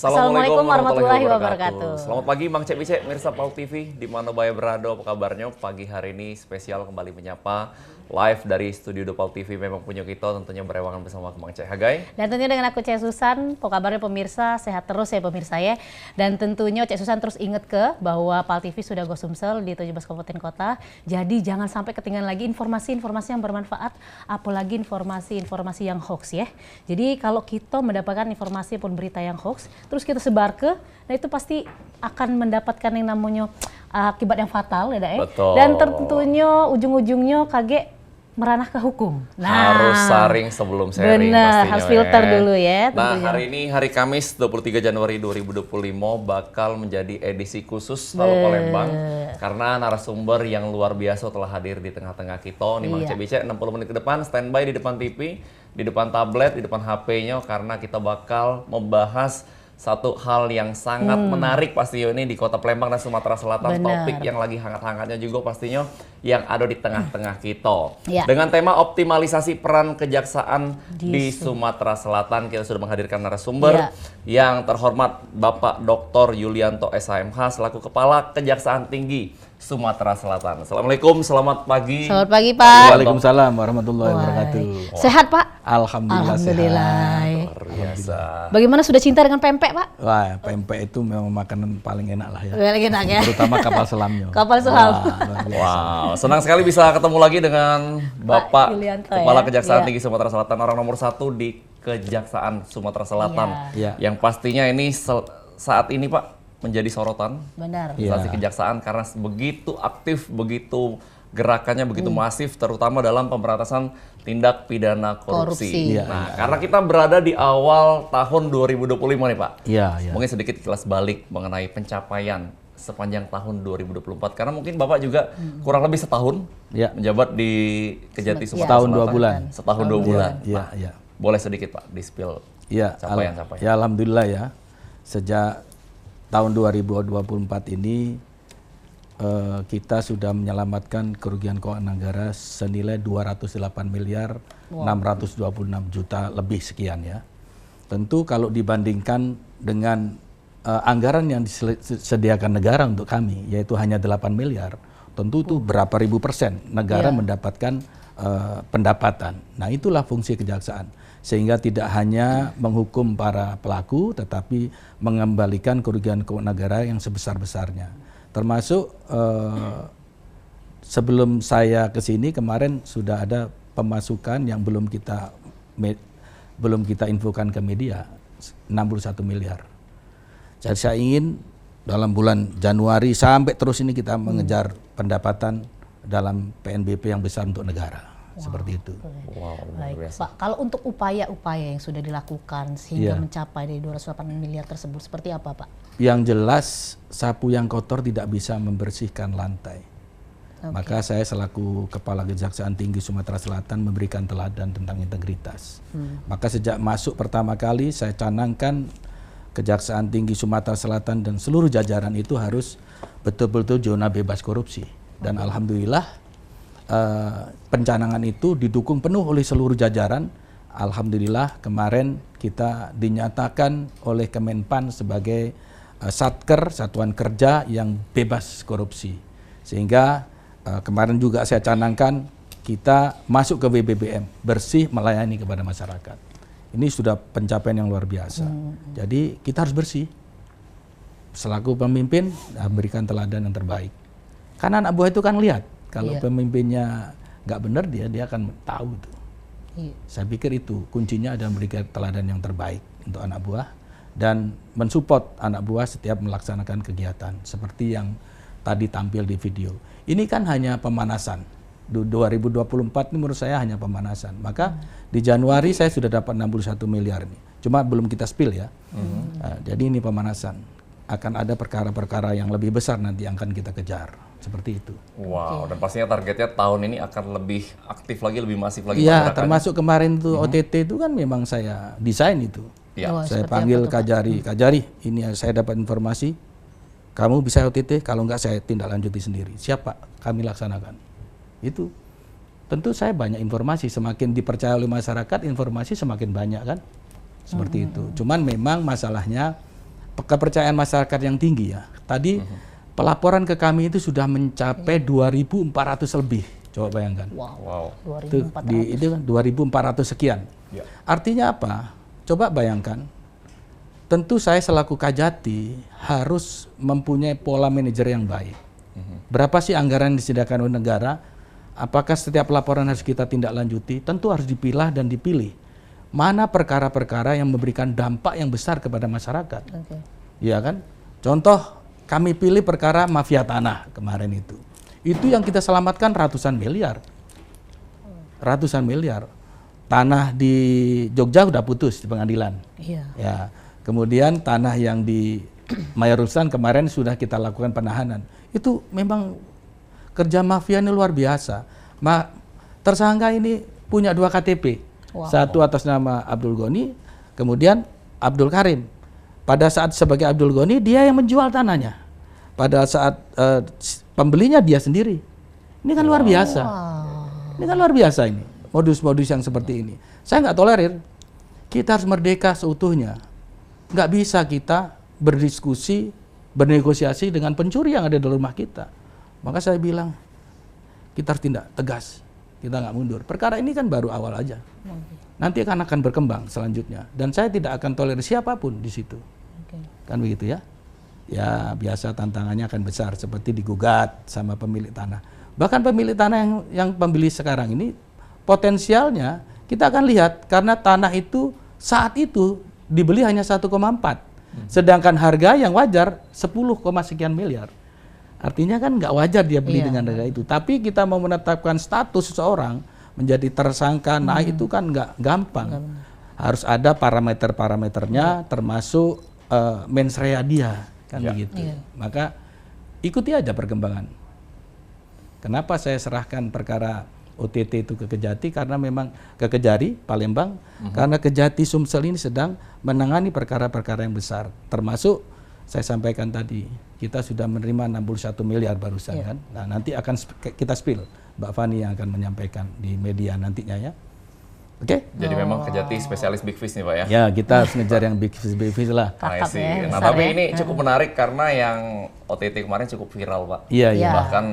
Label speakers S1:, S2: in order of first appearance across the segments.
S1: Assalamualaikum warahmatullahi wabarakatuh.
S2: Selamat pagi Bang Cek Bicek, mirsa PAL TV, di mana Baya berado, apa kabarnya? Pagi hari ini spesial kembali menyapa live dari studio PAL TV. Memang punya kita tentunya berewangan bersama Bang Cek Hagai.
S1: Dan tentunya dengan aku Cek Susan, apa kabarnya pemirsa? Sehat terus ya pemirsa ya. Dan tentunya Cek Susan terus ingat bahwa PAL TV sudah go Sumsel di 17 kabupaten kota. Jadi jangan sampai ketinggalan lagi informasi-informasi yang bermanfaat, apalagi informasi-informasi yang hoax ya. Jadi kalau kita mendapatkan informasi pun berita yang hoax, terus kita sebar ke, nah itu pasti akan mendapatkan yang namanya akibat yang fatal ya,
S2: Betul.
S1: Dan tentunya ujung-ujungnya kaget meranah ke hukum.
S2: Harus saring sebelum sharing.
S1: Benar, harus filter dulu ya.
S2: Nah, hari ini hari Kamis 23 Januari 2025 bakal menjadi edisi khusus Halo Palembang karena narasumber yang luar biasa telah hadir di tengah-tengah kita. Nih Bang Cek Bicek 60 menit ke depan standby di depan TV, di depan tablet, di depan HP-nya karena kita bakal membahas satu hal yang sangat menarik pastinya ini di Kota Palembang dan Sumatera Selatan. Topik yang lagi hangat-hangatnya juga pastinya yang ada di tengah-tengah kita. Dengan tema optimalisasi peran kejaksaan di Sumatera Selatan, kita sudah menghadirkan narasumber yang terhormat Bapak Dr. Yulianto SHMH selaku Kepala Kejaksaan Tinggi Sumatera Selatan. Assalamualaikum, selamat pagi.
S1: Selamat pagi Pak.
S3: Waalaikumsalam warahmatullahi wabarakatuh.
S1: Sehat Pak?
S3: Alhamdulillah sehat.
S2: Luar biasa.
S1: Bagaimana, sudah cinta dengan pempek Pak?
S3: Wah, pempek itu memang makanan paling enak lah ya.
S1: Paling enak ya.
S3: Terutama kapal selamnya.
S1: Kapal selam.
S2: Wow, senang sekali bisa ketemu lagi dengan Bapak
S1: Yulianto,
S2: Kepala Kejaksaan Tinggi Sumatera Selatan, orang nomor 1 di Kejaksaan Sumatera Selatan. Yang pastinya ini saat ini Pak menjadi sorotan.
S1: Benar.
S2: Instansi kejaksaan karena begitu aktif, begitu gerakannya begitu masif, terutama dalam pemberantasan tindak pidana korupsi. Nah, karena kita berada di awal tahun 2025 nih Pak. Mungkin sedikit kilas balik mengenai pencapaian sepanjang tahun 2024. Karena mungkin Bapak juga kurang lebih setahun menjabat di Kejati Sumatera Selatan.
S3: Setahun 2 bulan.
S2: Setahun 2 bulan. Boleh sedikit Pak di-spill capaian-capaian.
S3: Ya, alhamdulillah ya. Sejak tahun 2024 ini kita sudah menyelamatkan kerugian keuangan negara senilai 208 miliar 626 juta lebih sekian ya. Tentu kalau dibandingkan dengan anggaran yang disediakan negara untuk kami, yaitu hanya 8 miliar, tentu itu berapa ribu persen negara mendapatkan pendapatan. Nah, itulah fungsi kejaksaan. Sehingga tidak hanya menghukum para pelaku, tetapi mengembalikan kerugian keuangan negara yang sebesar-besarnya. Termasuk sebelum saya ke sini kemarin sudah ada pemasukan yang belum kita infokan ke media, 61 miliar. Jadi saya ingin dalam bulan Januari sampai terus ini kita mengejar pendapatan dalam PNBP yang besar untuk negara. Seperti itu.
S1: Baik, Pak. Kalau untuk upaya-upaya yang sudah dilakukan sehingga mencapai dari 208 miliar tersebut, seperti apa Pak?
S3: Yang jelas, sapu yang kotor tidak bisa membersihkan lantai. Maka saya selaku Kepala Kejaksaan Tinggi Sumatera Selatan memberikan teladan tentang integritas. Maka sejak masuk pertama kali saya canangkan Kejaksaan Tinggi Sumatera Selatan dan seluruh jajaran itu harus betul-betul zona bebas korupsi. Dan alhamdulillah pencanangan itu didukung penuh oleh seluruh jajaran. Alhamdulillah kemarin kita dinyatakan oleh Kemenpan sebagai Satker, satuan kerja yang bebas korupsi. Sehingga kemarin juga saya canangkan kita masuk ke BBBM, bersih melayani kepada masyarakat. Ini sudah pencapaian yang luar biasa. Jadi kita harus bersih. Selaku pemimpin berikan teladan yang terbaik. Karena anak buah itu kan lihat. Kalau pemimpinnya nggak benar, dia akan tahu tuh. Saya pikir itu kuncinya adalah memberikan teladan yang terbaik untuk anak buah dan mensupport anak buah setiap melaksanakan kegiatan seperti yang tadi tampil di video. Ini kan hanya pemanasan. 2024 ini menurut saya hanya pemanasan. Maka di Januari saya sudah dapat 61 miliar nih. Cuma belum kita spill ya. Jadi ini pemanasan. Akan ada perkara-perkara yang lebih besar nanti yang akan kita kejar. Seperti itu.
S2: Wow, dan pastinya targetnya tahun ini akan lebih aktif lagi, lebih masif lagi.
S3: Iya, termasuk kemarin itu OTT itu kan memang saya desain itu. Saya panggil Kajari, ini saya dapat informasi, kamu bisa OTT, kalau enggak saya tindak lanjuti sendiri. Siap Pak, kami laksanakan. Itu tentu saya banyak informasi, semakin dipercaya oleh masyarakat, informasi semakin banyak kan. Seperti itu. Cuman memang masalahnya kepercayaan masyarakat yang tinggi ya. Tadi pelaporan ke kami itu sudah mencapai 2.400 lebih. Coba bayangkan.
S1: Wow.
S3: Itu
S1: 2.400.
S3: itu kan 2.400 sekian.
S2: Ya.
S3: Artinya apa? Coba bayangkan. Tentu saya selaku Kajati harus mempunyai pola manajer yang baik. Berapa sih anggaran yang disediakan oleh negara? Apakah setiap laporan harus kita tindak lanjuti? Tentu harus dipilah dan dipilih. Mana perkara-perkara yang memberikan dampak yang besar kepada masyarakat. Iya kan? Contoh, kami pilih perkara mafia tanah kemarin itu. Itu yang kita selamatkan ratusan miliar. Ratusan miliar. Tanah di Jogja udah putus di pengadilan.
S1: Iya.
S3: Ya. Kemudian tanah yang di Mayorusan kemarin sudah kita lakukan penahanan. Itu memang kerja mafia ini luar biasa. Tersangka ini punya 2 KTP.
S1: Wow.
S3: Satu atas nama Abdul Goni, kemudian Abdul Karim. Pada saat sebagai Abdul Goni, dia yang menjual tanahnya. Pada saat pembelinya dia sendiri. Ini kan luar biasa. Ini kan luar biasa ini. Modus-modus yang seperti ini. Saya nggak tolerir. Kita harus merdeka seutuhnya. Nggak bisa kita berdiskusi, bernegosiasi dengan pencuri yang ada di rumah kita. Maka saya bilang, kita harus tindak tegas. Kita nggak mundur. Perkara ini kan baru awal aja. Nanti akan berkembang selanjutnya. Dan saya tidak akan tolerir siapapun di situ. Kan begitu ya? Ya biasa tantangannya akan besar. Seperti digugat sama pemilik tanah. Bahkan pemilik tanah yang pembeli sekarang ini, potensialnya kita akan lihat. Karena tanah itu saat itu dibeli hanya 1,4. Sedangkan harga yang wajar 10, sekian miliar. Artinya kan nggak wajar dia beli dengan harga itu. Tapi kita mau menetapkan status seseorang menjadi tersangka, nah itu kan nggak gampang. Harus ada parameter-parameternya, termasuk mens rea dia, kan begitu. Maka ikuti aja perkembangan. Kenapa saya serahkan perkara OTT itu ke Kejati? Karena memang ke Kejari, Palembang, karena Kejati Sumsel ini sedang menangani perkara-perkara yang besar, termasuk saya sampaikan tadi, kita sudah menerima 61 miliar barusan kan. Nah, nanti akan kita spill, Mbak Fani yang akan menyampaikan di media nantinya ya. Oke?
S2: Jadi memang Kejati spesialis big fish nih Pak ya?
S3: Ya, kita harus ngejar yang big fish lah.
S1: Kakap ya,
S2: Nah,
S1: besar
S2: tapi
S1: ya.
S2: ini cukup menarik karena yang OTT kemarin cukup viral Pak.
S3: Iya.
S2: Bahkan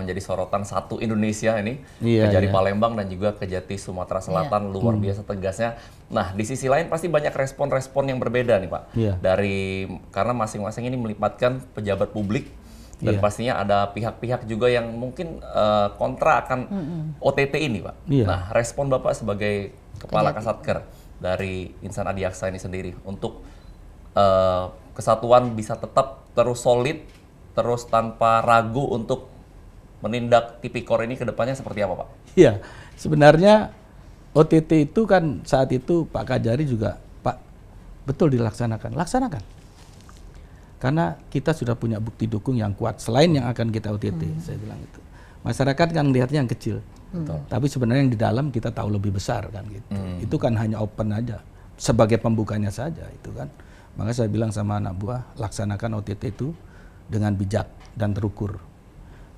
S2: menjadi sorotan satu Indonesia ini, Kejari Palembang dan juga Kejati Sumatera Selatan, luar biasa tegasnya. Nah, di sisi lain pasti banyak respon-respon yang berbeda nih Pak. Karena masing-masing ini melibatkan pejabat publik dan pastinya ada pihak-pihak juga yang mungkin kontra akan OTT ini Pak. Nah, respon Bapak sebagai Kepala Kasatker dari Insan Adiaksa ini sendiri untuk kesatuan bisa tetap terus solid, terus tanpa ragu untuk menindak Tipikor ini ke depannya seperti apa Pak?
S3: Iya, sebenarnya OTT itu kan saat itu Pak Kajari juga, Pak, betul dilaksanakan. Laksanakan. Karena kita sudah punya bukti dukung yang kuat, selain yang akan kita OTT, saya bilang itu. Masyarakat kan lihatnya yang kecil. Tapi sebenarnya yang di dalam kita tahu lebih besar kan gitu. Itu kan hanya open aja, sebagai pembukanya saja itu kan. Maka saya bilang sama anak buah, laksanakan OTT itu dengan bijak dan terukur.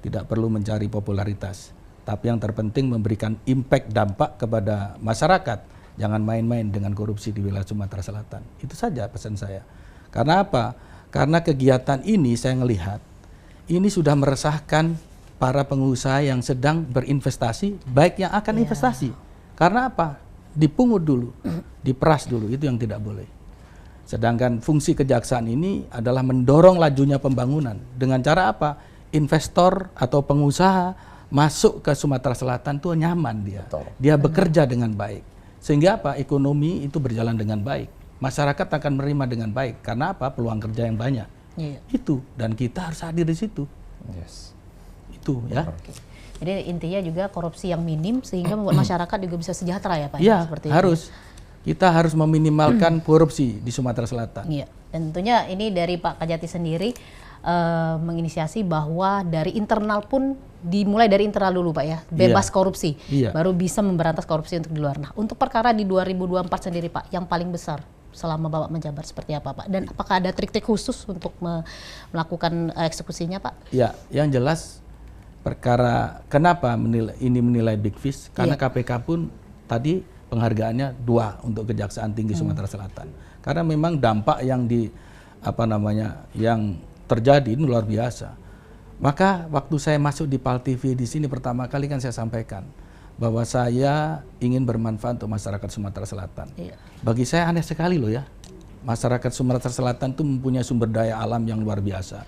S3: Tidak perlu mencari popularitas, tapi yang terpenting memberikan impact dampak kepada masyarakat. Jangan main-main dengan korupsi di wilayah Sumatera Selatan. Itu saja pesan saya. Karena apa? Karena kegiatan ini saya melihat ini sudah meresahkan para pengusaha yang sedang berinvestasi, baik yang akan investasi. Karena apa? Dipungut dulu, diperas dulu, itu yang tidak boleh. Sedangkan fungsi kejaksaan ini adalah mendorong lajunya pembangunan. Dengan cara apa? Investor atau pengusaha masuk ke Sumatera Selatan itu nyaman dia. Dia bekerja dengan baik. Sehingga apa? Ekonomi itu berjalan dengan baik. Masyarakat akan menerima dengan baik. Karena apa? Peluang kerja yang banyak. Itu. Dan kita harus hadir di situ. Itu ya.
S1: Jadi intinya juga korupsi yang minim sehingga membuat masyarakat juga bisa sejahtera ya Pak?
S3: Iya,
S1: seperti
S3: harus. Kita harus meminimalkan korupsi di Sumatera Selatan.
S1: Iya, dan tentunya ini dari Pak Kajati sendiri menginisiasi bahwa dari internal pun dimulai dari internal dulu Pak ya, bebas korupsi, baru bisa memberantas korupsi untuk di luar. Nah, untuk perkara di 2024 sendiri Pak, yang paling besar selama Bapak menjabat seperti apa Pak? Dan apakah ada trik-trik khusus untuk melakukan eksekusinya Pak?
S3: Ya, yang jelas perkara kenapa menilai big fish, karena KPK pun tadi penghargaannya 2 untuk Kejaksaan Tinggi Sumatera Selatan. Karena memang dampak yang yang terjadi ini luar biasa. Maka waktu saya masuk di PAL TV di sini pertama kali kan saya sampaikan bahwa saya ingin bermanfaat untuk masyarakat Sumatera Selatan.
S1: Iya.
S3: Bagi saya aneh sekali loh ya, masyarakat Sumatera Selatan itu mempunyai sumber daya alam yang luar biasa.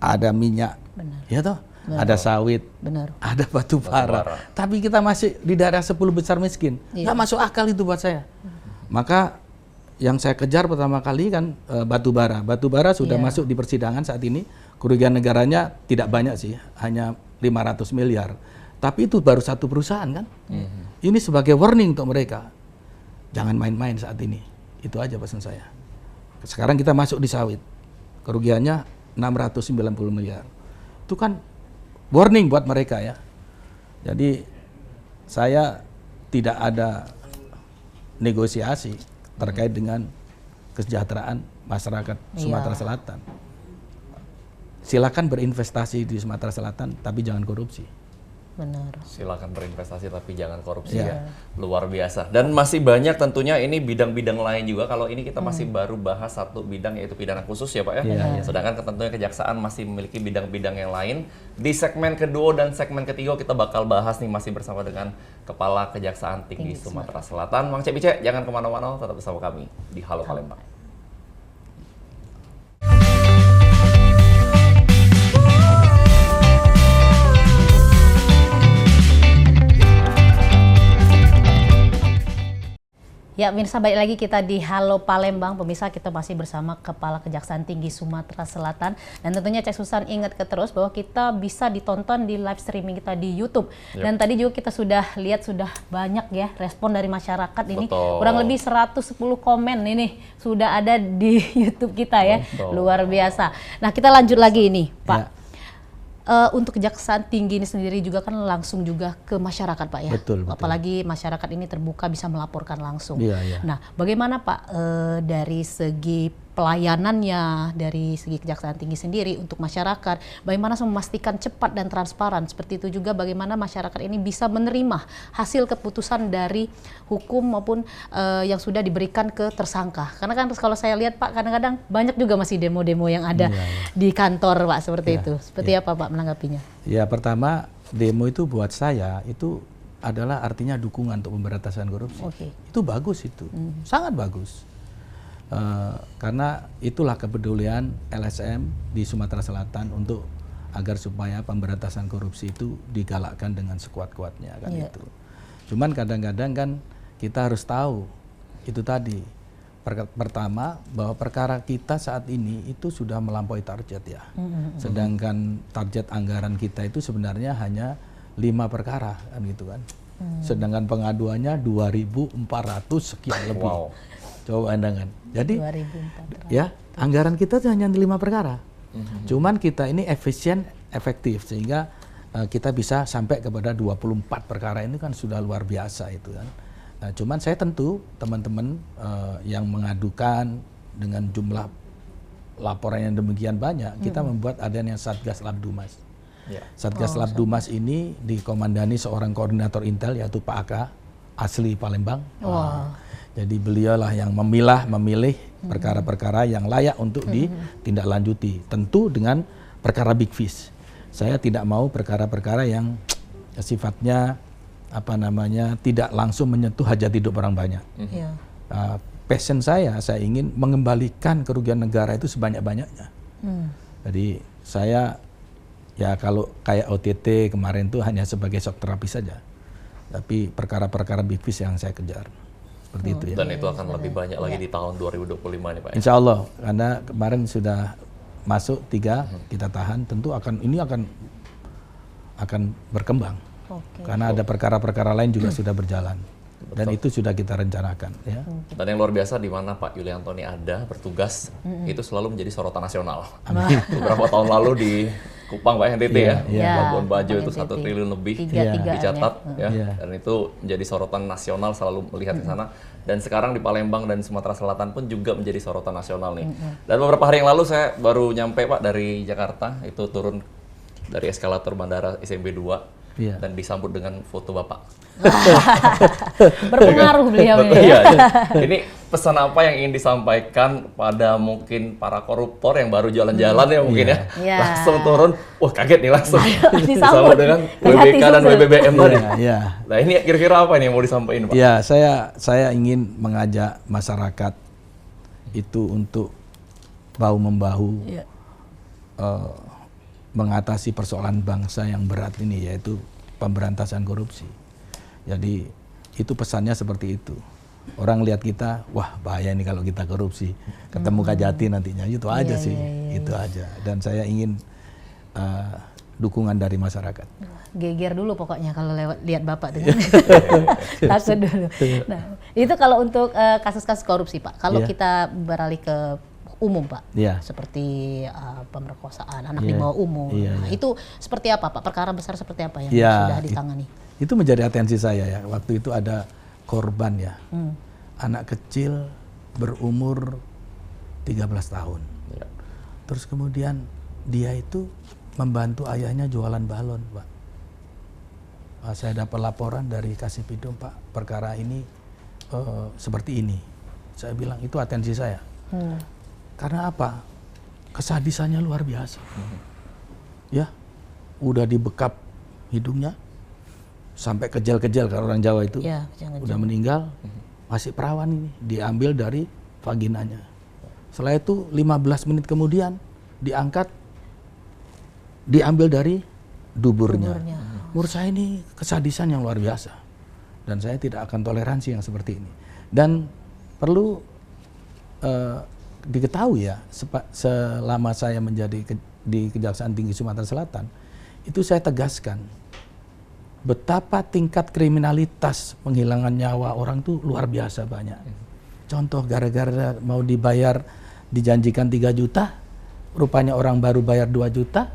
S3: Ada minyak,
S1: Benar.
S3: ya toh, ada sawit,
S1: Benar.
S3: ada batu bara. Tapi kita masih di daerah 10 besar miskin.
S1: Iya.
S3: Nggak masuk akal itu buat saya. Maka yang saya kejar pertama kali kan batu bara. Batu bara sudah masuk di persidangan saat ini. Kerugian negaranya tidak banyak sih, hanya 500 miliar. Tapi itu baru satu perusahaan kan. Ini sebagai warning untuk mereka. Jangan main-main saat ini. Itu aja pesan saya. Sekarang kita masuk di sawit. Kerugiannya 690 miliar. Itu kan warning buat mereka ya. Jadi saya tidak ada negosiasi terkait dengan kesejahteraan masyarakat Sumatera Selatan. Silakan berinvestasi di Sumatera Selatan, tapi jangan korupsi.
S1: Benar.
S2: Silakan berinvestasi tapi jangan korupsi ya. Luar biasa. Dan masih banyak tentunya ini bidang-bidang lain juga. Kalau ini kita masih baru bahas satu bidang yaitu pidana khusus ya Pak ya. Sedangkan tentunya kejaksaan masih memiliki bidang-bidang yang lain. Di segmen kedua dan segmen ketiga kita bakal bahas nih masih bersama dengan Kepala Kejaksaan Tinggi Sumatera Selatan. Mang Cek, jangan kemana-mana, tetap bersama kami di Halo Palembang.
S1: Ya, pemirsa, balik lagi kita di Halo Palembang. Pemirsa, kita masih bersama Kepala Kejaksaan Tinggi Sumatera Selatan. Dan tentunya Cek Susan ingat terus bahwa kita bisa ditonton di live streaming kita di YouTube. Dan tadi juga kita sudah lihat sudah banyak ya respon dari masyarakat ini. Kurang lebih 110 komen ini sudah ada di YouTube kita ya. Luar biasa. Nah, kita lanjut lagi ini, Pak. Untuk Kejaksaan Tinggi ini sendiri juga kan langsung juga ke masyarakat Pak ya.
S3: Betul.
S1: Apalagi masyarakat ini terbuka bisa melaporkan langsung.
S3: Iya.
S1: Nah, bagaimana Pak dari segi pelayanannya, dari segi Kejaksaan Tinggi sendiri untuk masyarakat, bagaimana memastikan cepat dan transparan, seperti itu juga bagaimana masyarakat ini bisa menerima hasil keputusan dari hukum maupun yang sudah diberikan ke tersangka. Karena kan kalau saya lihat Pak, kadang-kadang banyak juga masih demo-demo yang ada di kantor Pak, seperti itu. Seperti apa Pak menanggapinya? Ya,
S3: pertama demo itu buat saya itu adalah artinya dukungan untuk pemberantasan korupsi. Itu bagus itu, sangat bagus. Karena itulah kepedulian LSM di Sumatera Selatan untuk agar supaya pemberantasan korupsi itu digalakkan dengan sekuat-kuatnya kan itu. Cuman kadang-kadang kan kita harus tahu itu tadi pertama bahwa perkara kita saat ini itu sudah melampaui target ya. Sedangkan target anggaran kita itu sebenarnya hanya 5 perkara kan gitu kan. Sedangkan pengaduannya 2.400 sekian lebih. Coba pandangan. Jadi ya anggaran kita itu hanya 5 perkara. Cuman kita ini efisien, efektif sehingga kita bisa sampai kepada 24 perkara ini kan sudah luar biasa itu kan. Nah, cuman saya tentu teman-teman yang mengadukan dengan jumlah laporan yang demikian banyak, kita membuat adanya Satgas Labdumas. Satgas Labdumas ini dikomandani seorang koordinator intel yaitu Pak Aka, asli Palembang. Jadi beliaulah yang memilih perkara-perkara yang layak untuk ditindaklanjuti. Tentu dengan perkara big fish. Saya tidak mau perkara-perkara yang sifatnya tidak langsung menyentuh hajat hidup orang banyak. Passion saya ingin mengembalikan kerugian negara itu sebanyak-banyaknya. Jadi saya ya kalau kayak OTT kemarin itu hanya sebagai shock terapi saja. Tapi perkara-perkara big fish yang saya kejar. Seperti itu ya.
S2: Dan itu akan lebih banyak lagi di tahun 2025 nih Pak.
S3: Insya Allah, karena kemarin sudah masuk 3 kita tahan, tentu ini akan berkembang. Karena ada perkara-perkara lain juga sudah berjalan. Dan itu sudah kita rencanakan ya.
S2: Dan yang luar biasa di mana Pak Yulianto ini ada bertugas itu selalu menjadi sorotan nasional. Beberapa tahun lalu di Kupang Pak NTT Labuan Bajo itu 1 triliun lebih dicatat ya. Dan itu menjadi sorotan nasional, selalu melihat di sana. Dan sekarang di Palembang dan Sumatera Selatan pun juga menjadi sorotan nasional nih. Dan beberapa hari yang lalu saya baru nyampe Pak dari Jakarta, itu turun dari eskalator Bandara SMB 2.
S3: Iya.
S2: dan disambut dengan foto Bapak.
S1: Berpengaruh beliau
S2: Betul,
S1: ini.
S2: iya. Ini pesan apa yang ingin disampaikan pada mungkin para koruptor yang baru jalan-jalan ya mungkin ya.
S1: Iya.
S2: Langsung turun, wah kaget nih langsung.
S1: Disambut.
S2: Sama dengan
S1: Hati-hati
S2: WBK dan
S1: Sumsel.
S2: WBBM tadi.
S3: Iya.
S2: Nah ini kira-kira apa nih yang mau disampaikan Pak?
S3: Ya, saya ingin mengajak masyarakat itu untuk bahu-membahu
S1: Iya.
S3: mengatasi persoalan bangsa yang berat ini, yaitu pemberantasan korupsi. Jadi itu pesannya seperti itu. Orang lihat kita, wah bahaya nih kalau kita korupsi. Ketemu Kajati nantinya, itu aja sih, itu aja. Dan saya ingin dukungan dari masyarakat.
S1: Geger dulu pokoknya kalau lihat Bapak dengan takut dulu. Nah, itu kalau untuk kasus-kasus korupsi Pak. Kalau
S3: Iya.
S1: kita beralih ke umum Pak,
S3: Iya.
S1: seperti pemerkosaan anak
S3: Iya.
S1: di bawah umur.
S3: Iya,
S1: Nah,
S3: iya.
S1: itu seperti apa Pak? Perkara besar seperti apa yang
S3: Iya,
S1: sudah ditangani?
S3: Itu menjadi atensi saya ya. Waktu itu ada korban ya, anak kecil berumur 13 tahun.
S2: Ya.
S3: Terus kemudian dia itu membantu ayahnya jualan balon, Pak. Saya dapat laporan dari Kasipidum, Pak, perkara ini seperti ini. Saya bilang itu atensi saya. Karena apa? Kesadisannya luar biasa. Ya, udah dibekap hidungnya sampai kejel-kejel kalau orang Jawa itu.
S1: Ya, jangan
S3: Udah meninggal, masih perawan ini, diambil dari vaginanya. Setelah itu 15 menit kemudian diangkat, diambil dari duburnya. Menurut saya ini kesadisan yang luar biasa. Dan saya tidak akan toleransi yang seperti ini. Dan perlu diketahui ya, selama saya menjadi di Kejaksaan Tinggi Sumatera Selatan, itu saya tegaskan betapa tingkat kriminalitas penghilangan nyawa orang tuh luar biasa banyak. Contoh gara-gara mau dibayar dijanjikan 3 juta, rupanya orang baru bayar 2 juta,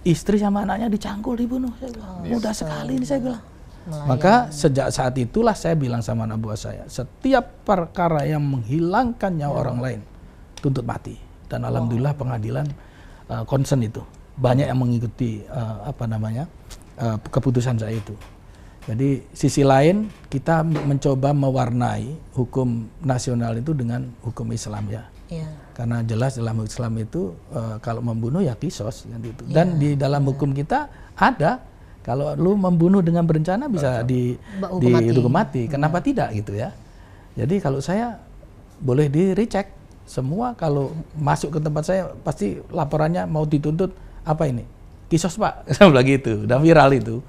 S3: istri sama anaknya dicangkul dibunuh. Saya bilang, mudah sekali ini saya bilang. Maka sejak saat itulah saya bilang sama anak buah saya, setiap perkara yang menghilangkan nyawa orang lain tuntut mati. Dan alhamdulillah pengadilan concern itu banyak yang mengikuti keputusan saya itu. Jadi sisi lain kita mencoba mewarnai hukum nasional itu dengan hukum Islam ya. Karena jelas dalam hukum Islam itu kalau membunuh ya kisos gitu. Dan di dalam hukum kita ada kalau lu membunuh dengan berencana bisa dihukum mati. Kenapa tidak gitu ya? Jadi kalau saya boleh di recheck semua, kalau masuk ke tempat saya pasti laporannya mau dituntut apa ini? Kisos Pak, saya bilang gitu, udah viral itu.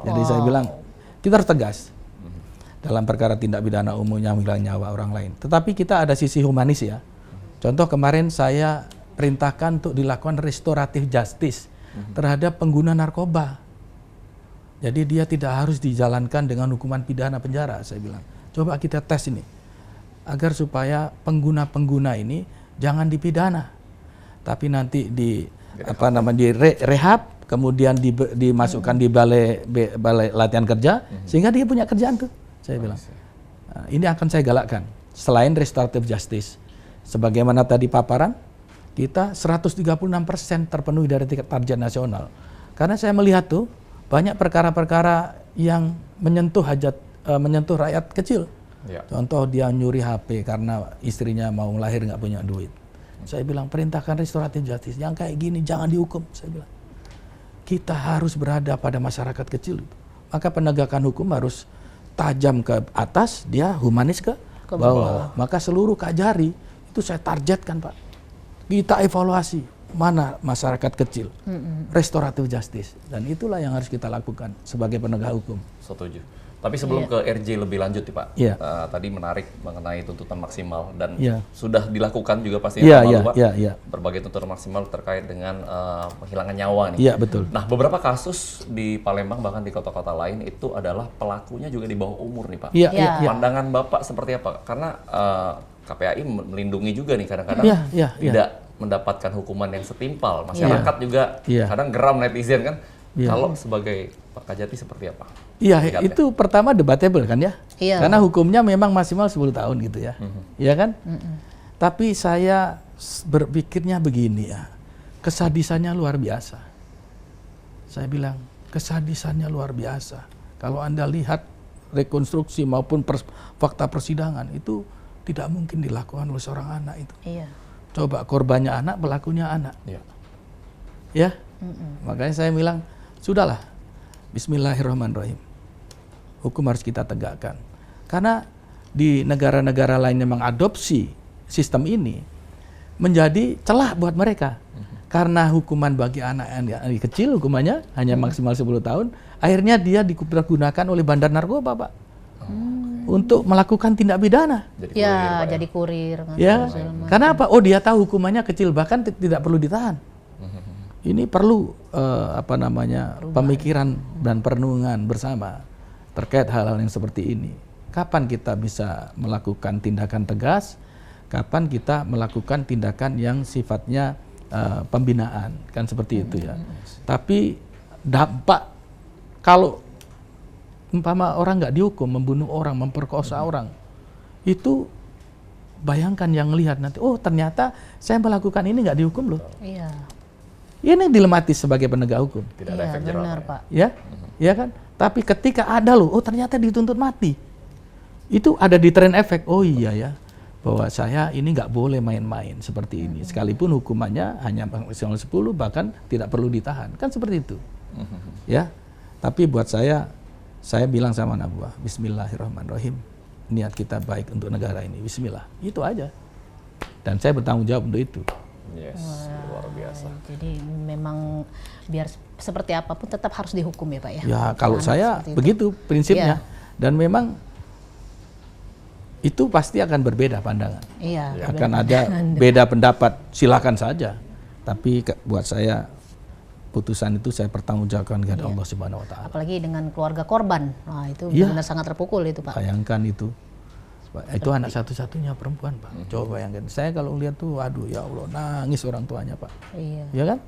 S3: Jadi saya bilang kita harus tegas dalam perkara tindak pidana umum yang menghilang nyawa orang lain. Tetapi kita ada sisi humanis ya. Contoh kemarin saya perintahkan untuk dilakukan restoratif justice terhadap pengguna narkoba. Jadi dia tidak harus dijalankan dengan hukuman pidana penjara, saya bilang. Coba kita tes ini, agar supaya pengguna-pengguna ini jangan dipidana, tapi nanti direhab, kemudian dimasukkan di balai latihan kerja, sehingga dia punya kerjaan tuh, saya bilang. Nah, ini akan saya galakkan. Selain restoratif justice, sebagaimana tadi paparan, kita 136% terpenuhi dari target nasional. Karena saya melihat tuh, banyak perkara-perkara yang menyentuh rakyat kecil. Ya. Contoh dia nyuri HP karena istrinya mau lahir nggak punya duit. Saya bilang perintahkan restoratif justice, yang kayak gini jangan dihukum. Saya bilang kita harus berada pada masyarakat kecil. Maka penegakan hukum harus tajam ke atas, dia humanis ke bawah. Maka seluruh Kajari itu saya targetkan Pak. Kita evaluasi. Mana masyarakat kecil, restoratif justice, dan itulah yang harus kita lakukan sebagai penegak hukum.
S2: Setuju. Tapi sebelum ke RJ lebih lanjut nih Pak, tadi menarik mengenai tuntutan maksimal dan sudah dilakukan juga pastinya Pak, berbagai tuntutan maksimal terkait dengan penghilangan nyawa nih.
S3: Iya betul.
S2: Nah beberapa kasus di Palembang bahkan di kota-kota lain itu adalah pelakunya juga di bawah umur nih Pak. Pandangan Bapak seperti apa? Karena KPAI melindungi juga nih kadang-kadang tidak mendapatkan hukuman yang setimpal. Masyarakat juga kadang geram netizen kan. Kalau sebagai Pak Kajati seperti apa?
S3: Iya, itu pertama debatable kan ya. Karena hukumnya memang maksimal 10 tahun gitu ya. Iya kan? Tapi saya berpikirnya begini ya. Kesadisannya luar biasa. Saya bilang, kesadisannya luar biasa. Kalau Anda lihat rekonstruksi maupun fakta persidangan itu tidak mungkin dilakukan oleh seorang anak itu.
S1: Iya.
S3: Coba korbannya anak, pelakunya anak.
S2: Iya.
S3: Ya, makanya saya bilang sudahlah, Bismillahirrahmanirrahim. Hukum harus kita tegakkan. Karena di negara-negara lain yang mengadopsi sistem ini menjadi celah buat mereka. Karena hukuman bagi anak yang kecil hukumannya hanya maksimal 10 tahun, akhirnya dia dipergunakan oleh bandar narkoba, Pak. Untuk melakukan tindak pidana.
S1: Jadi kurir.
S3: Ya, karena apa? Oh, dia tahu hukumannya kecil, bahkan tidak perlu ditahan. Ini perlu pemikiran dan perenungan bersama terkait hal-hal yang seperti ini. Kapan kita bisa melakukan tindakan tegas? Kapan kita melakukan tindakan yang sifatnya pembinaan? Kan seperti itu ya. Tapi dampak kalau umpama orang nggak dihukum, membunuh orang, memperkosa orang, itu bayangkan yang lihat nanti, oh ternyata saya melakukan ini nggak dihukum loh.
S1: Iya.
S3: Ini dilematis sebagai penegak hukum.
S2: Tidak ada efek jerah.
S1: Benar, Pak.
S3: Ya, ya kan? Tapi ketika ada loh, oh ternyata dituntut mati. Itu ada deterrent efek. Oh iya ya, bahwa saya ini nggak boleh main-main seperti ini. Sekalipun hukumannya hanya maksimal 10, bahkan tidak perlu ditahan. Kan seperti itu. Ya. Tapi buat saya bilang sama anak buah, Bismillahirrahmanirrahim. Niat kita baik untuk negara ini. Bismillah. Itu aja. Dan saya bertanggung jawab untuk itu.
S2: Yes, luar biasa.
S1: Jadi memang biar seperti apapun tetap harus dihukum ya Pak ya?
S3: Ya kalau saya begitu prinsipnya. Dan memang itu pasti akan berbeda pandangan.
S1: Iya.
S3: Akan ada beda pendapat, silakan saja. Tapi buat saya putusan itu saya pertanggungjawabkan kepada Allah Subhanahu wa taala.
S1: Apalagi dengan keluarga korban. Nah, itu benar sangat terpukul itu, Pak.
S3: Bayangkan itu. Itu anak satu-satunya perempuan, Pak. Coba bayangkan. Saya kalau lihat tuh, aduh ya Allah, nangis orang tuanya, Pak.
S1: Iya.
S3: Ya kan?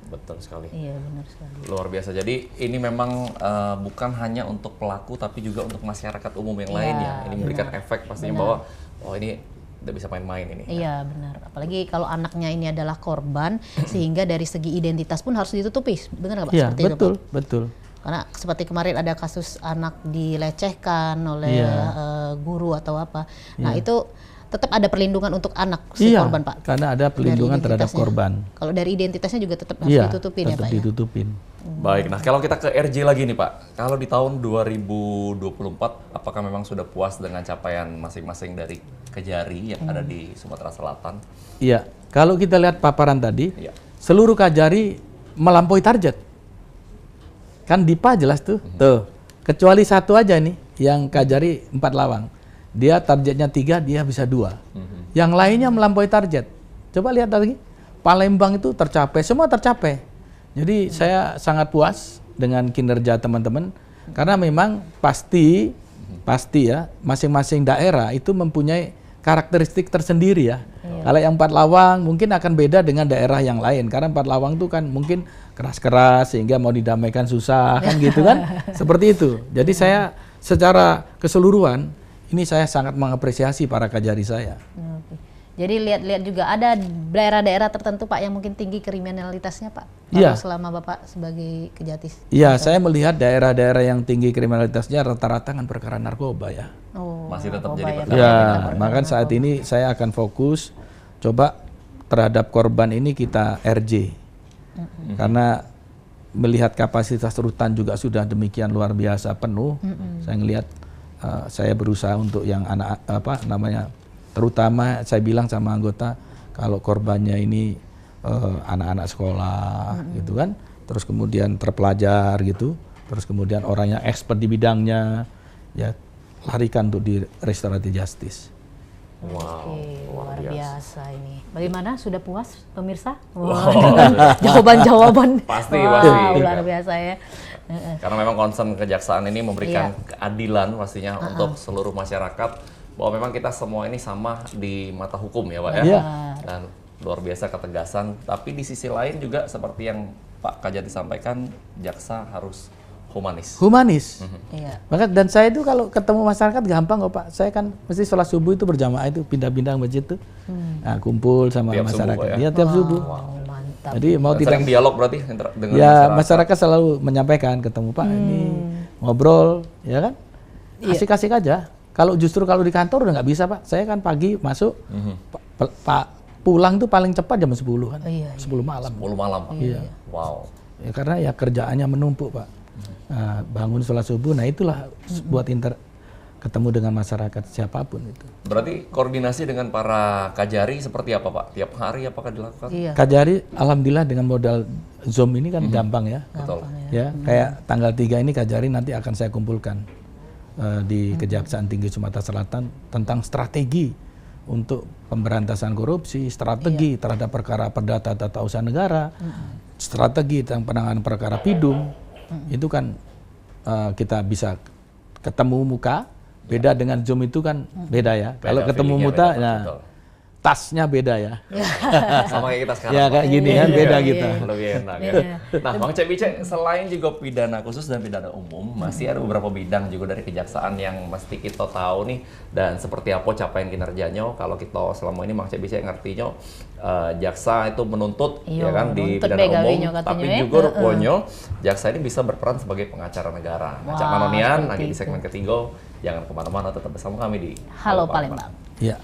S2: Betul sekali.
S1: Iya, benar sekali.
S2: Luar biasa. Jadi ini memang bukan hanya untuk pelaku tapi juga untuk masyarakat umum yang lainnya. Ini memberikan efek pastinya bahwa oh ini tidak bisa main-main ini.
S1: Iya, benar. Apalagi kalau anaknya ini adalah korban sehingga dari segi identitas pun harus ditutupi. Benar nggak Pak?
S3: Iya,
S1: Seperti
S3: betul,
S1: itu, Pak?
S3: betul.
S1: Karena seperti kemarin ada kasus anak dilecehkan oleh guru atau apa. Nah, itu tetap ada perlindungan untuk anak si korban, Pak.
S3: Karena ada perlindungan terhadap korban.
S1: Kalau dari identitasnya juga tetap harus ditutupin ya, Pak.
S3: Tetap ditutupin.
S2: Baik, nah kalau kita ke RJ lagi nih Pak, kalau di tahun 2024 apakah memang sudah puas dengan capaian masing-masing dari Kejari yang ada di Sumatera Selatan?
S3: Iya, kalau kita lihat paparan tadi, seluruh Kejari melampaui target. Kan Dipa jelas tuh, kecuali satu aja nih, yang Kejari 4 lawang. Dia targetnya 3, dia bisa 2. Yang lainnya melampaui target. Coba lihat lagi, Palembang itu tercapai, semua tercapai. Jadi saya sangat puas dengan kinerja teman-teman karena memang pasti ya masing-masing daerah itu mempunyai karakteristik tersendiri ya. Kalau yang 4 lawang mungkin akan beda dengan daerah yang lain karena 4 lawang itu kan mungkin keras-keras sehingga mau didamaikan susah kan gitu kan. Seperti itu. Jadi saya secara keseluruhan ini saya sangat mengapresiasi para Kejari saya.
S1: Jadi lihat-lihat juga ada daerah-daerah tertentu Pak yang mungkin tinggi kriminalitasnya Pak.
S3: Iya.
S1: Selama Bapak sebagai Kejatis.
S3: Iya, saya melihat daerah-daerah yang tinggi kriminalitasnya rata-rata kan perkara narkoba ya.
S1: Oh,
S2: masih tetap jadi
S1: perkara.
S3: Ya, maka saat ini saya akan fokus coba terhadap korban ini kita RJ. Karena melihat kapasitas rutan juga sudah demikian luar biasa penuh. Saya ngelihat saya berusaha untuk yang anak terutama saya bilang sama anggota kalau korbannya ini anak-anak sekolah gitu kan, terus kemudian terpelajar gitu, terus kemudian orang yang expert di bidangnya ya larikan untuk di restoratif justice.
S2: Wow,
S1: luar biasa ini. Bagaimana, sudah puas pemirsa? Jawaban-jawaban
S2: pasti
S1: luar biasa ya.
S2: Karena memang concern kejaksaan ini memberikan keadilan pastinya untuk seluruh masyarakat. Bahwa memang kita semua ini sama di mata hukum ya Pak ya. Dan luar biasa ketegasan. Tapi di sisi lain juga seperti yang Pak Kajati sampaikan, jaksa harus humanis.
S3: Humanis.
S1: Iya.
S3: Maka dan saya itu kalau ketemu masyarakat gampang kok Pak. Saya kan mesti sholat subuh itu berjamaah itu pindah-pindah masjid tuh. Nah, kumpul sama
S2: tiap
S3: masyarakat.
S2: Subuh,
S3: ya tiap subuh.
S1: mantap.
S3: Jadi mau tidak
S2: Sering dialog berarti dengan
S3: ya masyarakat selalu menyampaikan ketemu Pak ini ngobrol ya kan asik-asik aja. Kalau justru kalau di kantor udah nggak bisa Pak. Saya kan pagi masuk Pak pulang tuh paling cepat jam 10 kan. 10 malam.
S2: 10 malam Pak.
S3: Iya.
S2: Wow.
S3: Ya, karena ya kerjaannya menumpuk Pak. Nah, bangun sholat subuh, nah itulah buat ketemu dengan masyarakat siapapun itu.
S2: Berarti koordinasi dengan para Kajari seperti apa Pak? Tiap hari apakah dilakukan?
S1: Iya.
S3: Kajari alhamdulillah dengan modal Zoom ini kan gampang ya.
S2: Betul.
S3: Ya, kayak tanggal 3 ini Kajari nanti akan saya kumpulkan di Kejaksaan Tinggi Sumatera Selatan tentang strategi untuk pemberantasan korupsi, strategi terhadap perkara perdata tata usaha negara, strategi tentang penanganan perkara pidum. Itu kan kita bisa ketemu muka, beda dengan Zoom itu kan beda ya.
S2: Beda,
S3: Kalau ketemu
S2: feelingnya
S3: muka,
S2: beda,
S3: nah
S2: betul.
S3: tasnya beda ya.
S2: Sama kayak kita sekarang.
S3: Ya kayak gini kan beda kita.
S2: Lebih enak ya. Nah, Bang Cebice, selain juga pidana khusus dan pidana umum, masih ada beberapa bidang juga dari kejaksaan yang mesti kita tahu nih dan seperti apa capaian kinerjanya. Kalau kita selama ini Bang Cebice ngertinya jaksa itu menuntut ya kan di pidana umum, tapi juga rupanya jaksa ini bisa berperan sebagai pengacara negara. Nah, Cak Manonian lagi di segmen ketiga, jangan kemana-mana, tetap bersama kami di
S1: Halo Palembang.
S3: Ya.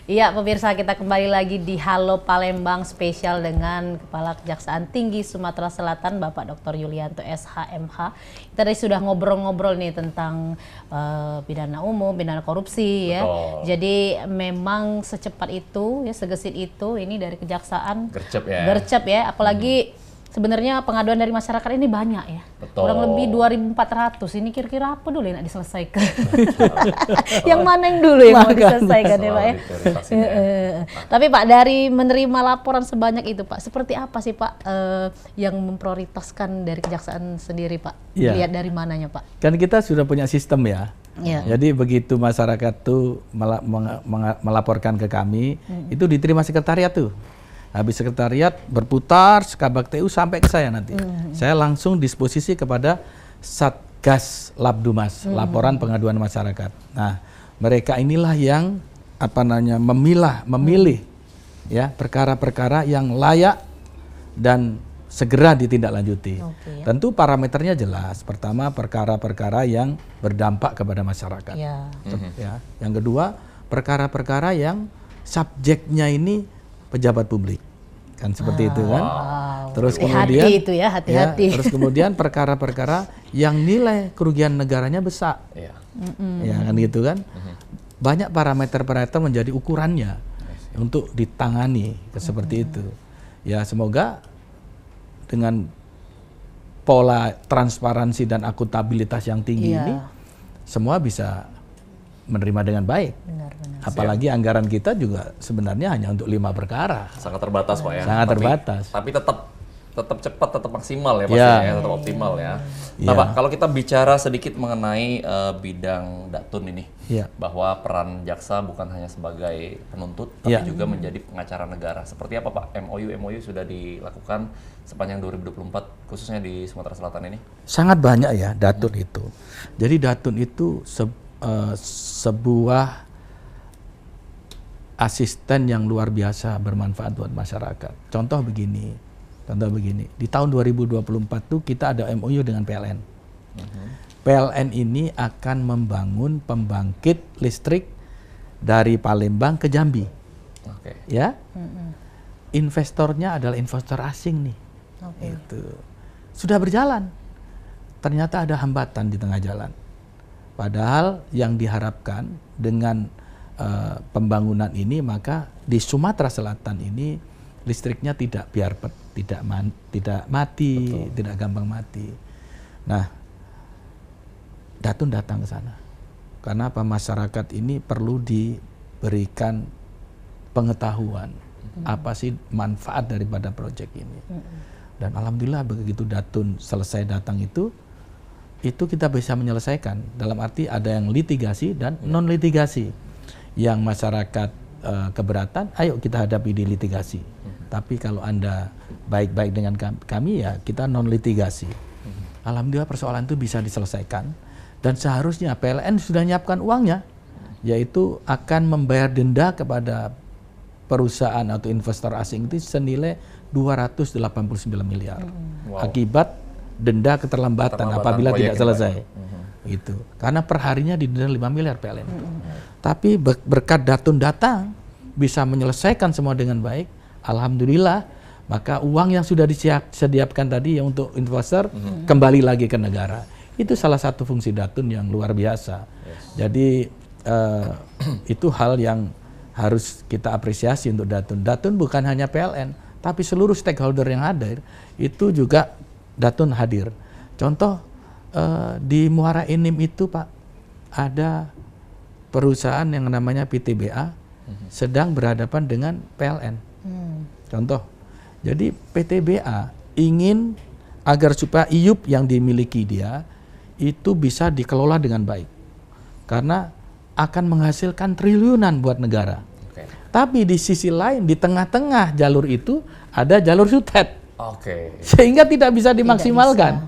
S1: Iya pemirsa, kita kembali lagi di Halo Palembang spesial dengan Kepala Kejaksaan Tinggi Sumatera Selatan Bapak Dr. Yulianto SHMH. Kita tadi sudah ngobrol-ngobrol nih tentang pidana umum, pidana korupsi ya. Jadi memang secepat itu ya, segesit itu ini dari kejaksaan. Gercep ya, apalagi sebenarnya pengaduan dari masyarakat ini banyak ya.
S2: Betul.
S1: Kurang lebih 2.400. Ini kira-kira apa dulu yang nak diselesaikan? Yang mana yang dulu yang mau diselesaikan ya Pak ya? Tapi Pak, dari menerima laporan sebanyak itu Pak, seperti apa sih Pak yang memprioritaskan dari kejaksaan sendiri Pak?
S3: Ya.
S1: Lihat dari mananya Pak?
S3: Kan kita sudah punya sistem ya.
S1: Ya.
S3: Jadi begitu masyarakat tuh melaporkan ke kami, itu diterima sekretariat tuh. Habis sekretariat berputar sekabak TU sampai ke saya nanti. Saya langsung disposisi kepada Satgas Labdumas, laporan pengaduan masyarakat. Nah, mereka inilah yang memilih ya perkara-perkara yang layak dan segera ditindaklanjuti. Tentu parameternya jelas. Pertama, perkara-perkara yang berdampak kepada masyarakat.
S1: Ya.
S3: Ya. Yang kedua, perkara-perkara yang subjeknya ini pejabat publik, kan seperti itu kan. Terus kemudian
S1: hati itu ya, hati-hati.
S3: terus kemudian perkara-perkara yang nilai kerugian negaranya besar, ya kan gitu kan. Banyak parameter-parameter menjadi ukurannya untuk ditangani seperti itu. Ya semoga dengan pola transparansi dan akuntabilitas yang tinggi ini semua bisa menerima dengan baik.
S1: Benar-benar.
S3: Apalagi anggaran kita juga sebenarnya hanya untuk 5 perkara.
S2: Sangat terbatas Pak ya.
S3: Sangat terbatas.
S2: Tapi tetap cepat, tetap maksimal ya pasti ya, tetap optimal ya. Nah Pak, kalau kita bicara sedikit mengenai bidang Datun ini, bahwa peran jaksa bukan hanya sebagai penuntut, tapi juga menjadi pengacara negara. Seperti apa Pak? MOU sudah dilakukan sepanjang 2024 khususnya di Sumatera Selatan ini? Sangat
S3: banyak ya Datun itu. Jadi Datun itu sebuah asisten yang luar biasa bermanfaat buat masyarakat. Contoh begini, di tahun 2024 tuh kita ada MOU dengan PLN. PLN ini akan membangun pembangkit listrik dari Palembang ke Jambi. Ya, investornya adalah investor asing nih. Itu sudah berjalan. Ternyata ada hambatan di tengah jalan. Padahal yang diharapkan dengan pembangunan ini, maka di Sumatera Selatan ini listriknya tidak mati, tidak gampang mati. Nah, Datun datang ke sana. Karena apa? Masyarakat ini perlu diberikan pengetahuan apa sih manfaat daripada proyek ini. Dan alhamdulillah begitu Datun selesai datang itu kita bisa menyelesaikan. Dalam arti ada yang litigasi dan non litigasi. Yang masyarakat keberatan, ayo kita hadapi di litigasi. Tapi kalau Anda baik-baik dengan kami ya kita non litigasi. alhamdulillah persoalan itu bisa diselesaikan. Dan seharusnya PLN sudah menyiapkan uangnya, yaitu akan membayar denda kepada perusahaan atau investor asing itu senilai 289 miliar. Akibat denda keterlambatan apabila tidak selesai. Itu. Karena perharinya didenda 5 miliar PLN. Tapi berkat Datun datang bisa menyelesaikan semua dengan baik, alhamdulillah, maka uang yang sudah disediakan tadi untuk investor kembali lagi ke negara. Itu salah satu fungsi Datun yang luar biasa. Jadi itu hal yang harus kita apresiasi untuk Datun. Datun bukan hanya PLN, tapi seluruh stakeholder yang hadir itu juga Datun hadir. Contoh di Muara Enim itu Pak, ada perusahaan yang namanya PTBA sedang berhadapan dengan PLN. Contoh, jadi PTBA ingin agar supaya IUP yang dimiliki dia itu bisa dikelola dengan baik. Karena akan menghasilkan triliunan buat negara. Tapi di sisi lain, di tengah-tengah jalur itu ada jalur sutet. Sehingga tidak bisa dimaksimalkan.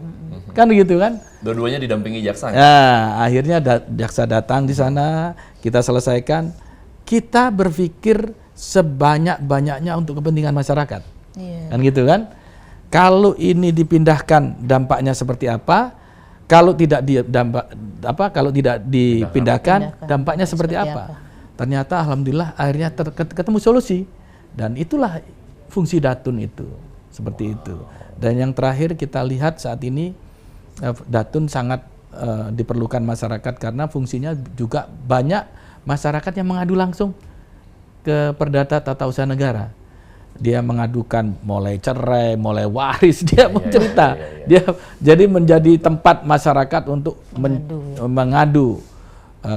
S3: Kan gitu kan?
S2: Dua-duanya didampingi jaksa.
S3: Ya, akhirnya jaksa datang di sana, kita selesaikan. Kita berpikir sebanyak-banyaknya untuk kepentingan masyarakat. Kan gitu kan? Kalau ini dipindahkan dampaknya seperti apa? Kalau tidak dipindahkan dampaknya seperti apa? Ternyata alhamdulillah akhirnya ketemu solusi. Dan itulah fungsi Datun itu. Seperti itu. Dan yang terakhir kita lihat saat ini Datun sangat diperlukan masyarakat karena fungsinya juga banyak masyarakat yang mengadu langsung ke Perdata Tata Usaha Negara. Dia mengadukan mulai cerai, mulai waris, dia mau cerita. Dia jadi menjadi tempat masyarakat untuk mengadu.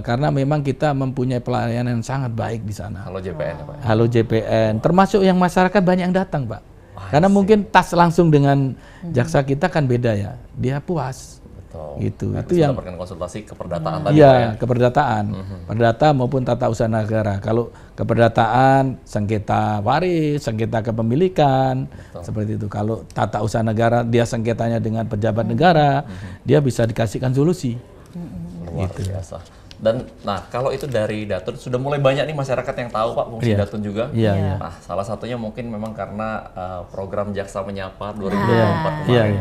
S3: Karena memang kita mempunyai pelayanan yang sangat baik di sana.
S2: Halo JPN ya Pak?
S3: Halo JPN, termasuk yang masyarakat banyak yang datang Pak. Karena mungkin tas langsung dengan jaksa kita kan beda ya, dia puas. Gitu.
S2: Nah,
S3: itu yang
S2: mendapatkan konsultasi keperdataan tadi
S3: ya,
S2: Pak ya?
S3: Keperdataan, perdata maupun tata usaha negara. Kalau keperdataan sengketa waris, sengketa kepemilikan, seperti itu. Kalau tata usaha negara dia sengketanya dengan pejabat negara, dia bisa dikasihkan solusi.
S2: Luar biasa. Dan nah kalau itu dari Datun sudah mulai banyak nih masyarakat yang tahu Pak fungsi Datun juga. Nah salah satunya mungkin memang karena program Jaksa Menyapa 2024 kemarin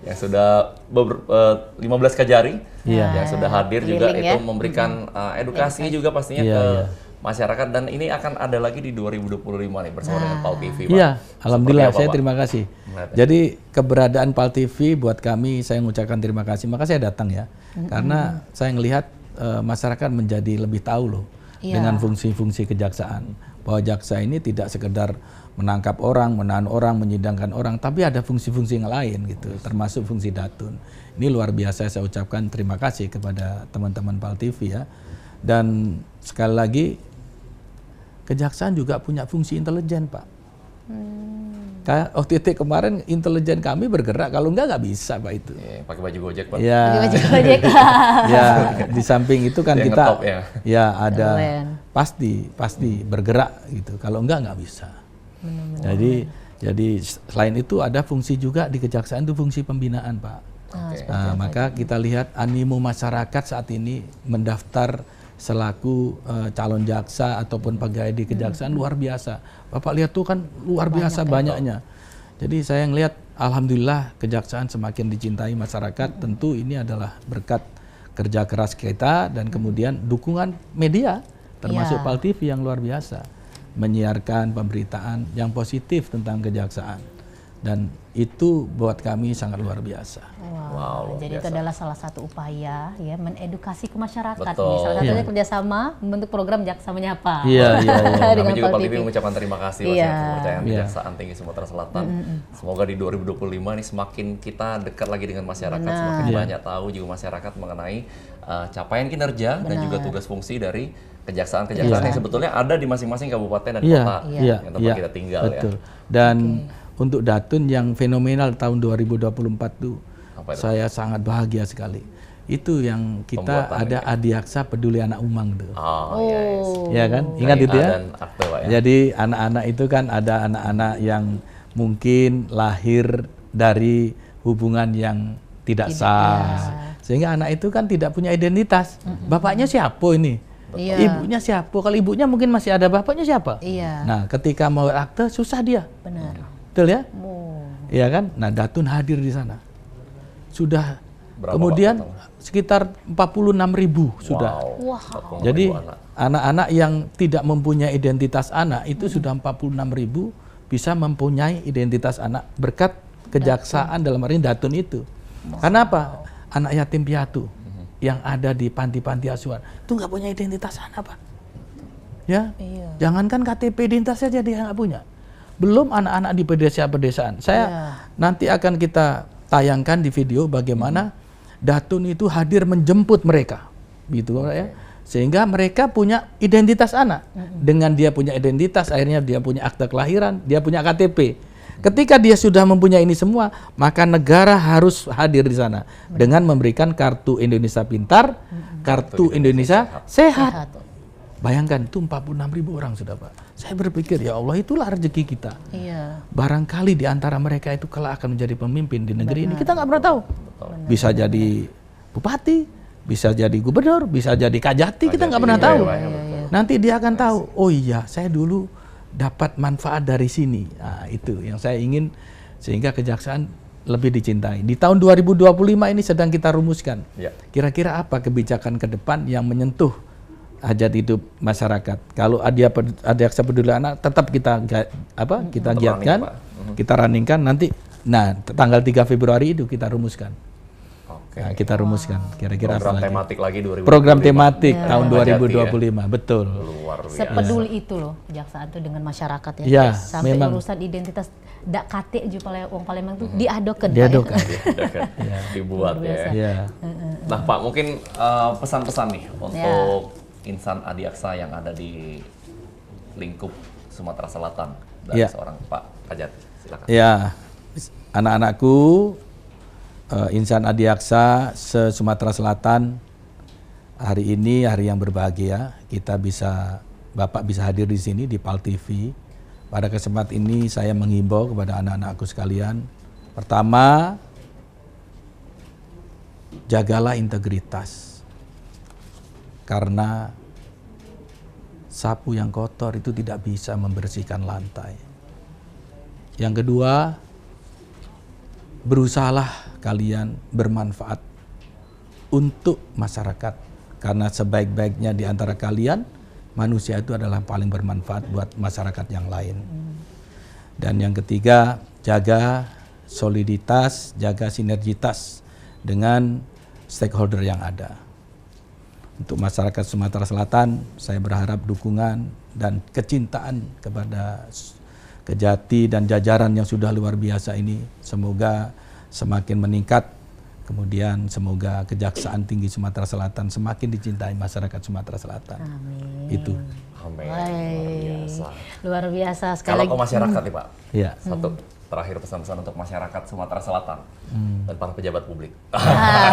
S2: yang sudah 15 Kajari yang sudah hadir juga itu memberikan edukasi juga pastinya ke masyarakat, dan ini akan ada lagi di 2025 nih bersama dengan PAL TV Pak.
S3: Iya, alhamdulillah saya terima kasih. Jadi keberadaan PAL TV buat kami, saya mengucapkan terima kasih. Maka saya datang ya. Karena saya melihat masyarakat menjadi lebih tahu loh dengan fungsi-fungsi kejaksaan, bahwa jaksa ini tidak sekedar menangkap orang, menahan orang, menyidangkan orang, tapi ada fungsi-fungsi yang lain gitu, termasuk fungsi Datun. Ini luar biasa, saya ucapkan terima kasih kepada teman-teman PAL TV ya. Dan sekali lagi kejaksaan juga punya fungsi intelijen Pak. Kayak OTT kemarin intelijen kami bergerak, kalau nggak bisa Pak itu.
S2: Pakai baju Gojek Pak.
S3: Ya.
S1: Pakai baju Gojek.
S3: Ya, di samping itu kan kita
S2: ngetop,
S3: ya ada pasti bergerak gitu. Kalau nggak bisa. Jadi selain itu ada fungsi juga di kejaksaan itu fungsi pembinaan Pak. Nah, maka kita lihat animo masyarakat saat ini mendaftar selaku calon jaksa ataupun pegawai di kejaksaan luar biasa. Bapak lihat tuh kan luar biasa banyaknya. Jadi saya ngelihat alhamdulillah kejaksaan semakin dicintai masyarakat. Tentu ini adalah berkat kerja keras kita dan kemudian dukungan media termasuk PAL TV yang luar biasa menyiarkan pemberitaan yang positif tentang kejaksaan. Dan itu buat kami sangat luar biasa.
S1: Wow, jadi biasa. Itu adalah salah satu upaya ya mengedukasi ke masyarakat.
S2: Betul.
S1: Salah satunya kerjasama membentuk program Jaksa Menyapa.
S3: Iya.
S2: Kami juga PAL TV mengucapkan terima kasih atas kepercayaan Kejaksaan Tinggi Sumatera Selatan. Semoga di 2025 ini semakin kita dekat lagi dengan masyarakat, semakin banyak tahu juga masyarakat mengenai capaian kinerja dan juga tugas fungsi dari kejaksaan-kejaksaan yang sebetulnya ada di masing-masing kabupaten dan kota yang tempat kita tinggal.
S3: Betul. Dan untuk Datun yang fenomenal tahun 2024 itu saya sangat bahagia sekali. Itu yang kita ada Adiaksa Peduli Anak Umang tuh. Ya kan? Ingat itu ya? Jadi anak-anak itu kan ada anak-anak yang mungkin lahir dari hubungan yang tidak sah. Sehingga anak itu kan tidak punya identitas. Bapaknya siapa ini?
S1: Iya.
S3: Ibunya siapa? Kalau ibunya mungkin masih ada, bapaknya siapa?
S1: Iya.
S3: Nah, ketika mau akte susah dia.
S1: Benar.
S3: Betul ya?
S1: Oh.
S3: Iya kan? Nah, Datun hadir di sana. Sudah.
S2: Berapa,
S3: Kemudian
S2: Pak,
S3: sekitar 46.000 sudah.
S2: Wow.
S1: Wow.
S3: Jadi
S2: 46.000 anak.
S3: anak-anak yang tidak mempunyai identitas anak itu sudah 46.000 bisa mempunyai identitas anak berkat kejaksaan dalam arti Datun itu. Karena apa? Anak yatim piatu yang ada di panti-panti asuhan itu nggak punya identitas anak, Pak. Ya,
S1: Iya.
S3: jangankan KTP identitas saja dia nggak punya. Belum anak-anak di pedesaan. Saya nanti akan kita tayangkan di video bagaimana Datun itu hadir menjemput mereka, gitu ya. Sehingga mereka punya identitas anak. Dengan dia punya identitas, akhirnya dia punya akte kelahiran, dia punya KTP. Ketika dia sudah mempunyai ini semua, maka negara harus hadir di sana dengan memberikan kartu Indonesia Pintar, kartu Indonesia Sehat. Bayangkan itu 46.000 orang sudah, Pak. Saya berpikir ya Allah, itulah rezeki kita.
S1: Iya.
S3: Barangkali di antara mereka itu kelak akan menjadi pemimpin di negeri ini. Kita nggak pernah tahu. Bisa jadi bupati, bisa jadi gubernur, bisa jadi kajati, kita nggak pernah tahu. Nanti dia akan tahu, oh iya saya dulu dapat manfaat dari sini. Nah, itu yang saya ingin, sehingga kejaksaan lebih dicintai. Di tahun 2025 ini sedang kita rumuskan. Kira-kira apa kebijakan ke depan yang menyentuh hajat hidup masyarakat. Kalau ada Adiaksa Peduli Anak tetap kita giatkan, kita runningkan nanti. Nah, tanggal 3 Februari itu kita rumuskan. Nah, kita rumuskan kira-kira
S2: program
S3: apa
S2: tematik lagi 2025.
S3: Program tematik tahun
S2: Hajati
S3: 2025, betul.
S2: Luar biasa.
S1: Sepeduli itu loh kejaksaan tuh dengan masyarakat ya.
S3: Ya,
S1: sampai
S3: memang.
S1: urusan identitas dak kate ju wong Palembang tuh diadokeun.
S3: Diadokan.
S2: Dibuat ya.
S3: Ya.
S2: Nah, Pak, mungkin pesan-pesan nih untuk insan Adiaksa yang ada di lingkup Sumatera Selatan dari seorang Pak Kajati. Silakan.
S3: Ya, anak-anakku, insan Adiaksa se-Sumatera Selatan, hari ini hari yang berbahagia. Bapak bisa hadir di sini di PAL TV. Pada kesempatan ini saya menghimbau kepada anak-anakku sekalian. Pertama, jagalah integritas. Karena sapu yang kotor itu tidak bisa membersihkan lantai. Yang kedua, berusahalah kalian bermanfaat untuk masyarakat. Karena sebaik-baiknya di antara kalian, manusia itu adalah paling bermanfaat buat masyarakat yang lain. Dan yang ketiga, jaga soliditas, jaga sinergitas dengan stakeholder yang ada. Untuk masyarakat Sumatera Selatan, saya berharap dukungan dan kecintaan kepada Kejati dan jajaran yang sudah luar biasa ini semoga semakin meningkat. Kemudian semoga Kejaksaan Tinggi Sumatera Selatan semakin dicintai masyarakat Sumatera Selatan.
S1: Amin.
S3: Itu.
S2: Amin. Luar biasa.
S1: Luar biasa sekali.
S2: Kalau ke masyarakat nih Pak,
S3: Ya.
S2: satu terakhir pesan-pesan untuk masyarakat Sumatera Selatan dan para pejabat publik.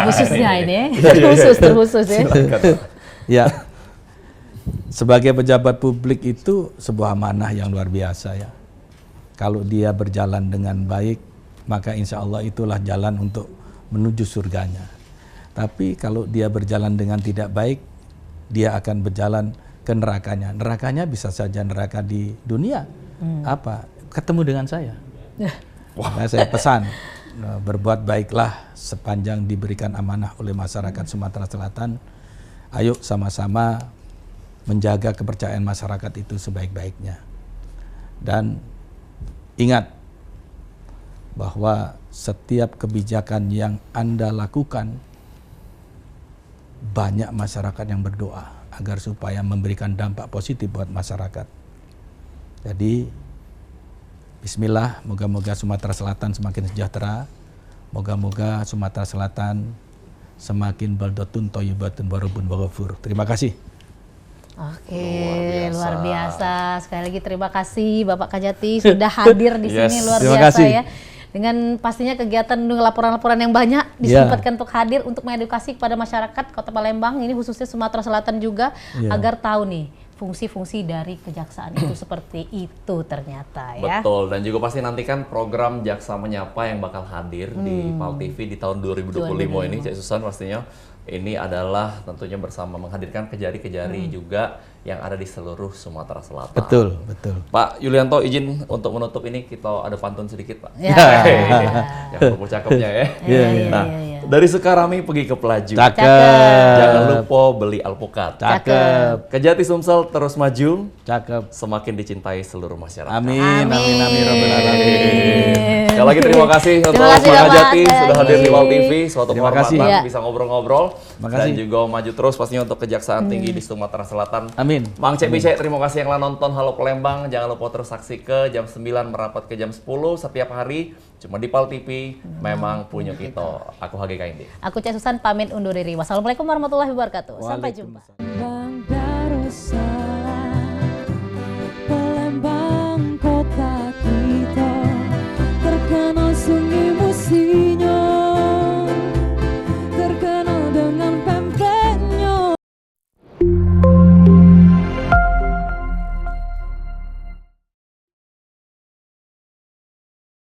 S1: Khususnya ini, terkhusus ya.
S3: Ya, sebagai pejabat publik itu sebuah amanah yang luar biasa ya. Kalau dia berjalan dengan baik, maka insya Allah itulah jalan untuk menuju surganya. Tapi kalau dia berjalan dengan tidak baik, dia akan berjalan ke nerakanya. Nerakanya bisa saja neraka di dunia. Apa? Ketemu dengan saya. Nah, saya pesan, berbuat baiklah sepanjang diberikan amanah oleh masyarakat Sumatera Selatan. Ayo sama-sama menjaga kepercayaan masyarakat itu sebaik-baiknya. Dan ingat bahwa setiap kebijakan yang Anda lakukan, banyak masyarakat yang berdoa agar supaya memberikan dampak positif buat masyarakat. Jadi, bismillah, moga-moga Sumatera Selatan semakin sejahtera, moga-moga Sumatera Selatan semakin baldatun thayyibatun warabun waghafur. Terima kasih.
S1: Oke, luar biasa. Sekali lagi terima kasih Bapak Kajati sudah hadir di sini, luar
S3: Terima
S1: biasa
S3: kasih.
S1: ya. Dengan pastinya kegiatan laporan-laporan yang banyak disempatkan untuk hadir untuk mengedukasi kepada masyarakat Kota Palembang, ini khususnya Sumatera Selatan juga, agar tahu nih fungsi-fungsi dari kejaksaan itu seperti itu ternyata ya.
S2: Betul, dan juga pasti nantikan program Jaksa Menyapa yang bakal hadir di PAL TV di tahun 2025 ini, Cek Susan pastinya. Ini adalah tentunya bersama menghadirkan kejari-kejari juga yang ada di seluruh Sumatera Selatan.
S3: Betul, betul.
S2: Pak Yulianto, izin untuk menutup ini kita ada pantun sedikit, Pak.
S1: Ya.
S2: Yang perlu cakepnya ya.
S1: Iya,
S2: Nah,
S1: iya.
S2: dari Sukarami pergi ke Pelaju.
S3: Cakep.
S2: Jangan lupa beli alpukat.
S3: Cakep.
S2: Kejati Sumsel terus maju,
S3: Cakep.
S2: semakin dicintai seluruh masyarakat.
S3: Amin, amin, amin, Rabbil Alamin.
S2: Sekali lagi terima kasih untuk
S1: Terima kasih,
S2: Mang
S1: Bapak.
S2: Jati sudah hadir di PAL
S1: Terima
S2: TV. Suatu
S3: Terima kasih.
S2: kehormatan
S1: Ya.
S2: bisa ngobrol-ngobrol dan
S3: Makasih.
S2: juga maju terus pastinya untuk Kejaksaan Tinggi di Sumatera Selatan.
S3: Amin.
S2: Mang Cek Bice, terima kasih yang telah nonton Halo Palembang. Jangan lupa terus saksi ke jam 9 merapat ke jam 10 setiap hari cuma di PAL TV. Memang punya kita. Aku HG Kaindi.
S1: Aku Cek Susan pamit undur diri. Wassalamualaikum warahmatullahi wabarakatuh. Sampai jumpa.
S4: Bang Darussalam, Palembang kota kita terkenal sunyi musik.